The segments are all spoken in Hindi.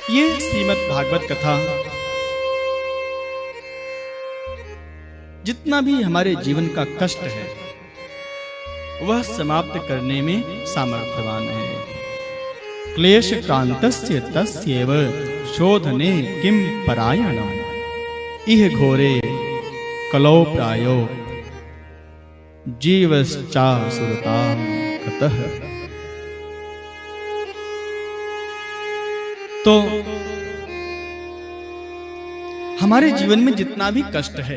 ये श्रीमद् भागवत कथा जितना भी हमारे जीवन का कष्ट है वह समाप्त करने में सामर्थ्यवान है। क्लेश क्रांतस्य तस्यैव शोधने किम परायणम इह घोरे कलौ प्रायो जीवश्चा सुरता कतः। तो हमारे जीवन में जितना भी कष्ट है,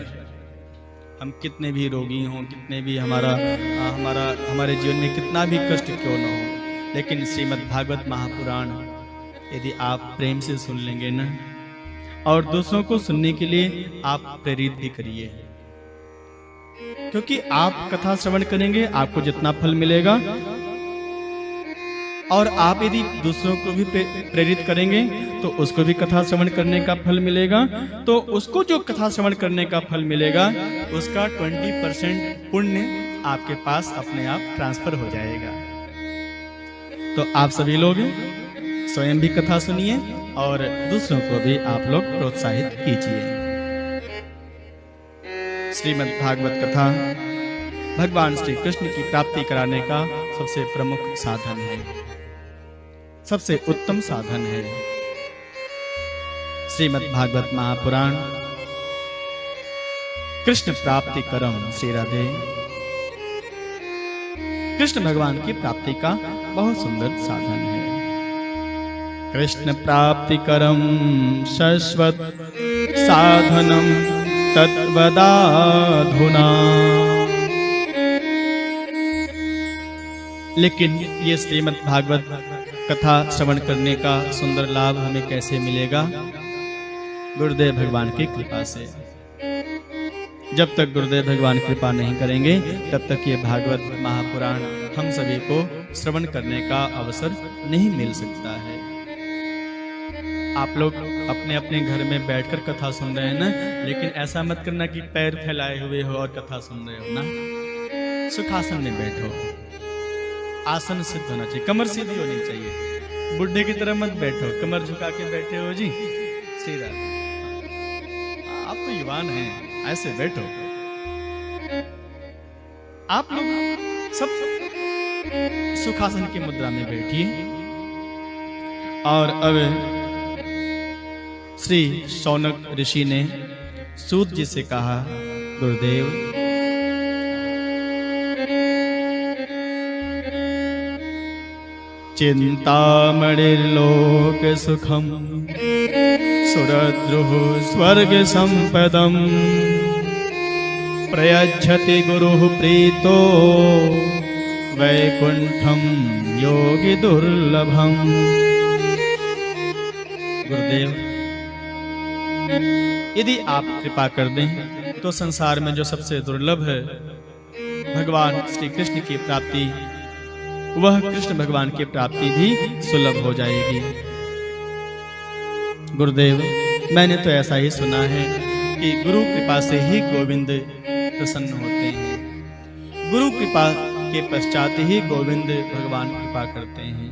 हम कितने भी रोगी हों, कितने भी हमारे जीवन में कितना भी कष्ट क्यों न हो, लेकिन श्रीमद् भागवत महापुराण यदि आप प्रेम से सुन लेंगे ना, और दूसरों को सुनने के लिए आप प्रेरित भी करिए, क्योंकि आप कथा श्रवण करेंगे आपको जितना फल मिलेगा, और आप यदि दूसरों को भी प्रेरित करेंगे तो उसको भी कथा श्रवण करने का फल मिलेगा। तो उसको जो कथा श्रवण करने का फल मिलेगा उसका 20% पुण्य आपके पास अपने आप ट्रांसफर हो जाएगा। तो आप सभी लोग स्वयं भी कथा सुनिए और दूसरों को भी आप लोग प्रोत्साहित कीजिए। श्रीमद् भागवत कथा भगवान श्री कृष्ण की प्राप्ति कराने का सबसे प्रमुख साधन है, सबसे उत्तम साधन है। श्रीमद् भागवत महापुराण कृष्ण प्राप्ति करम श्री राधे, कृष्ण भगवान की प्राप्ति का बहुत सुंदर साधन है। कृष्ण प्राप्ति करम शाश्वत साधनम तद्वदाधुना। लेकिन ये श्रीमद् भागवत कथा श्रवण करने का सुंदर लाभ हमें कैसे मिलेगा? गुरुदेव भगवान की कृपा से। जब तक गुरुदेव भगवान कृपा नहीं करेंगे तब तक ये भागवत महापुराण हम सभी को श्रवण करने का अवसर नहीं मिल सकता है। आप लोग अपने अपने घर में बैठकर कथा सुन रहे हैं ना, लेकिन ऐसा मत करना कि पैर फैलाए हुए हो और कथा सुन रहे हो ना। सुखासन में बैठो, आसन सिद्ध होना चाहिए, कमर सीधी होनी चाहिए। बुढ़े की तरह मत बैठो, कमर झुका के बैठे हो जी, श्री राधे। आप तो युवान हैं, ऐसे बैठो। आप लोग सब सुखासन की मुद्रा में बैठिए। और अब श्री शौनक ऋषि ने सूत जी से कहा, गुरुदेव चिंतामणिर्लोक सुखम सुरद्रुः स्वर्ग संपदम प्रयच्छति गुरुः प्रीतो वैकुंठम योगी दुर्लभम। गुरुदेव यदि आप कृपा कर दें तो संसार में जो सबसे दुर्लभ है भगवान श्री कृष्ण की प्राप्ति, वह कृष्ण भगवान की प्राप्ति भी सुलभ हो जाएगी। गुरुदेव मैंने तो ऐसा ही सुना है कि गुरु कृपा से ही गोविंद प्रसन्न होते हैं, गुरु कृपा के पश्चात ही गोविंद भगवान कृपा करते हैं।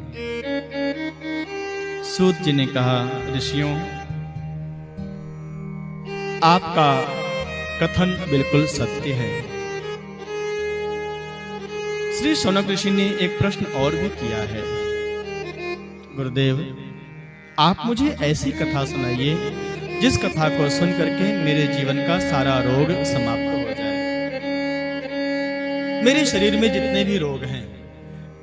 सूत जी ने कहा, ऋषियों आपका कथन बिल्कुल सत्य है। श्री शौनक ऋषि ने एक प्रश्न और भी किया है, गुरुदेव आप मुझे ऐसी कथा सुनाइए जिस कथा को सुन करके मेरे जीवन का सारा रोग समाप्त हो जाए। मेरे शरीर में जितने भी रोग हैं,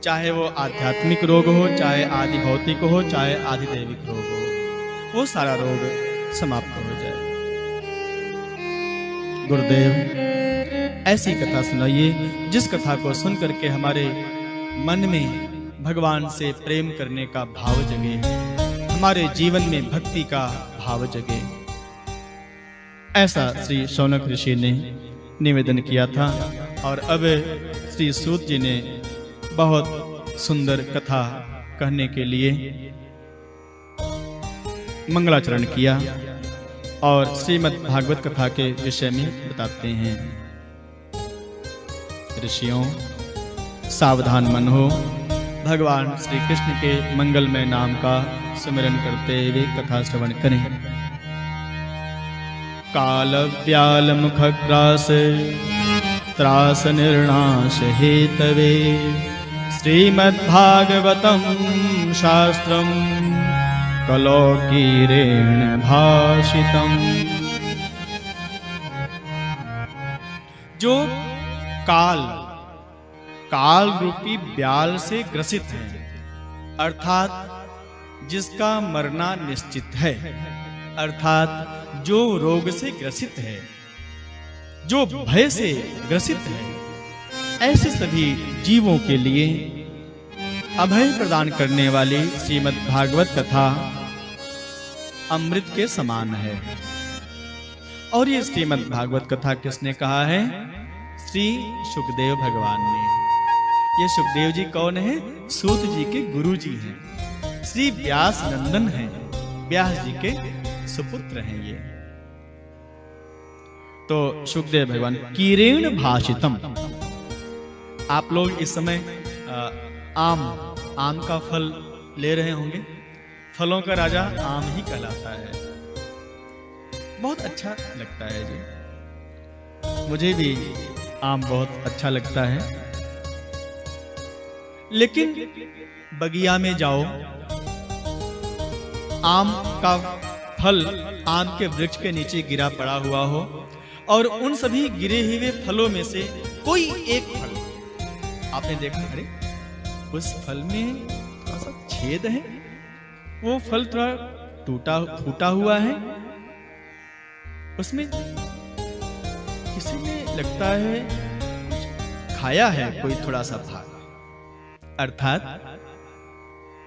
चाहे वो आध्यात्मिक रोग हो, चाहे आदि भौतिक हो, चाहे आदि दैविक रोग हो, वो सारा रोग समाप्त हो जाए। गुरुदेव ऐसी कथा सुनाइए जिस कथा को सुन करके हमारे मन में भगवान से प्रेम करने का भाव जगे, हमारे जीवन में भक्ति का भाव जगे। ऐसा श्री शौनक ऋषि ने निवेदन किया था। और अब श्री सूत जी ने बहुत सुंदर कथा कहने के लिए मंगलाचरण किया और श्रीमद् भागवत कथा के विषय में बताते हैं। ऋषियों सावधान मन हो, भगवान श्री कृष्ण के मंगलमय नाम का सुमिरन करते हुए कथा श्रवण करें। काल व्याल मुख ग्रास त्रास निर्णाश हेतवे श्रीमद्भागवतम शास्त्रम कलौकीरेण भाषितम। जो काल रूपी व्याल से ग्रसित है, अर्थात जिसका मरना निश्चित है, अर्थात जो रोग से ग्रसित है, जो भय से ग्रसित है, ऐसे सभी जीवों के लिए अभय प्रदान करने वाली श्रीमद् भागवत कथा अमृत के समान है। और ये श्रीमद् भागवत कथा किसने कहा है? श्री सुखदेव भगवान ने। ये सुखदेव जी कौन है? सूत जी के गुरु जी हैं, श्री व्यास नंदन हैं, व्यास जी के सुपुत्र हैं ये। तो सुखदेव भगवान कीरेण भाषितम। आप लोग इस समय आम का फल ले रहे होंगे। फलों का राजा आम ही कहलाता है। बहुत अच्छा लगता है जी, मुझे भी आम बहुत अच्छा लगता है। लेकिन बगिया में जाओ, आम का फल आम के वृक्ष के नीचे गिरा पड़ा हुआ हो और उन सभी गिरे हुए फलों में से कोई एक फल आपने देखा, अरे उस फल में थोड़ा सा छेद है, वो फल थोड़ा टूटा हुआ है, उसमें किसी ने लगता है कुछ खाया है, कोई थोड़ा सा भाग। अर्थात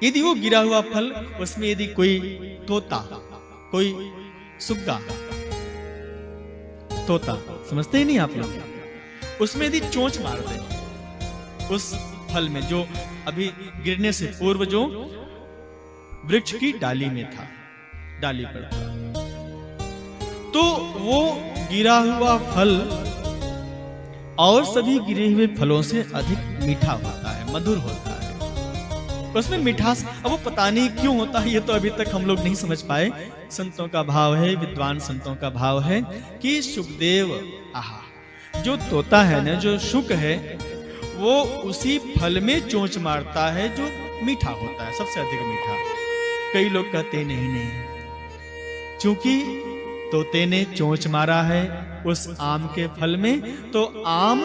यदि वो गिरा हुआ फल, उसमें यदि कोई तोता, कोई सुग्गा, तोता समझते ही नहीं आप लोग, उसमें यदि चोंच मार दे उस फल में, जो अभी गिरने से पूर्व जो वृक्ष की डाली में था, डाली पर था, तो वो गिरा हुआ फल और सभी गिरे हुए फलों से अधिक मीठा होता है, मधुर होता है, उसमें मिठास। अब वो पता नहीं क्यों होता है, ये तो अभी तक हम लोग नहीं समझ पाए। संतों का भाव है, विद्वान संतों का भाव है कि सुखदेव, आहा, जो तोता है ना, जो शुक है, वो उसी फल में चोंच मारता है जो मीठा होता है, सबसे अधिक मीठा। कई लोग कहते नहीं, क्योंकि तोते ने चोंच मारा है उस आम के फल में, तो आम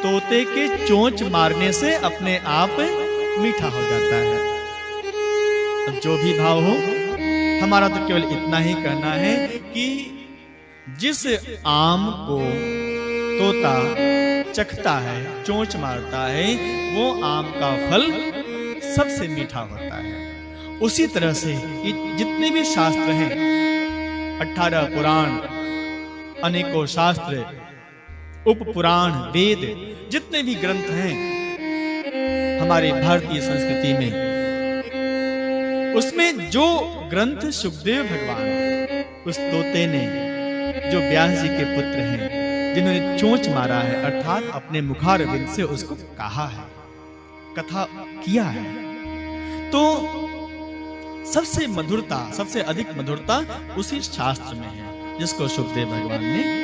तोते के चोंच मारने से अपने आप मीठा हो जाता है। अब जो भी भाव हो, हमारा तो केवल इतना ही कहना है कि जिस आम को तोता चखता है, चोंच मारता है, वो आम का फल सबसे मीठा होता है। उसी तरह से ये जितने भी शास्त्र हैं, 18 पुराण, अनेकों शास्त्र, उप पुराण, वेद, जितने भी ग्रंथ हैं हमारे भारतीय संस्कृति में, उसमें जो ग्रंथ सुखदेव भगवान, उस तोते ने, जो व्यास जी के पुत्र हैं, जिन्होंने चोंच मारा है, अर्थात अपने मुखारविंद से उसको कहा है, कथा किया है, तो सबसे मधुरता, सबसे अधिक मधुरता उसी शास्त्र में है जिसको सुखदेव भगवान ने